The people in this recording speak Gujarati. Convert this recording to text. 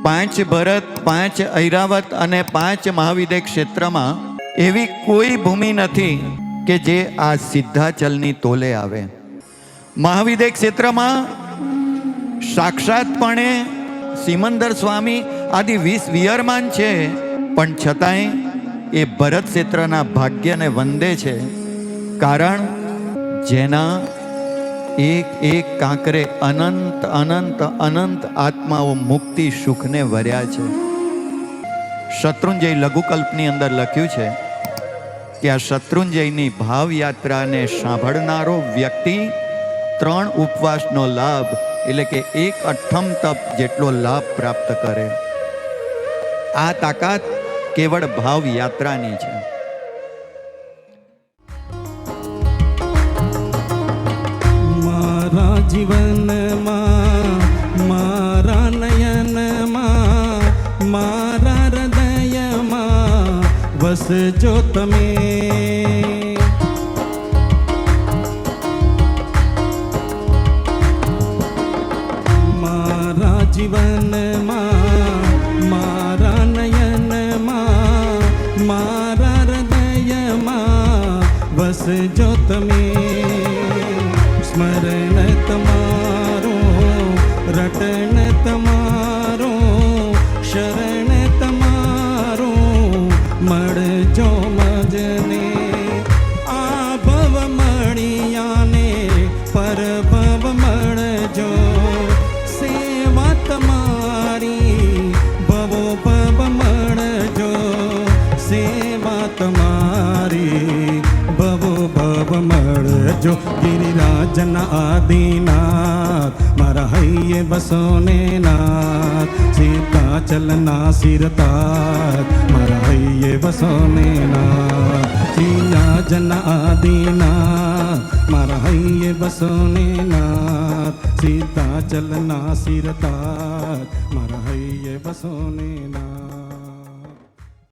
પાંચ ભરત, પાંચ ઐરાવત અને પાંચ મહાવિદ્ય ક્ષેત્રમાં એવી કોઈ ભૂમિ નથી કે જે આ સિદ્ધાચલની તોલે આવે. મહાવિદ્ય ક્ષેત્રમાં સાક્ષાતપણે સિમંદર સ્વામી આદિ 20 વિયરમાન છે, પણ છતાંય એ ભરત ક્ષેત્રના ભાગ્યને વંદે છે. કારણ જેના એક એક કાંકરે અનંત અનંત અનંત આત્માઓ મુક્તિ સુખને વર્યા છે. શત્રુંજય લઘુકલ્પની અંદર લખ્યું છે કે આ શત્રુંજયની ભાવયાત્રાને સાંભળનારો વ્યક્તિ 3 ઉપવાસનો લાભ એટલે કે 1/8 તપ જેટલો લાભ પ્રાપ્ત કરે. આ તાકાત કેવળ ભાવયાત્રાની છે. મારા જીવનમાં, મારા નયનમાં, મારા હૃદયમાં વસજો તમે. મારા જીવનમાં, મારા નયનમાં, મારા હૃદયમાં વસજો તમે. સ્મરણ તમારું, રટન તમારું, શરણ તમારું મળજો મજને. આ ભવ મળ્યાને પરભવ મળજો. સેવા તમારી ભવો ભવ મળજો. સેવા તમારી ભવો ભવ મળજો. ગિરિરાજના આદિનાથ મારા હૈયે બસોને નાથ. સીતાચલના સિરતાજ મારા હૈયે બસોને નાથ. સિયાજના આદિનાથ મારા હૈયે બસોને નાથ. સીતાચલના સિરતાજ મારા હૈયે બસોને નાથ.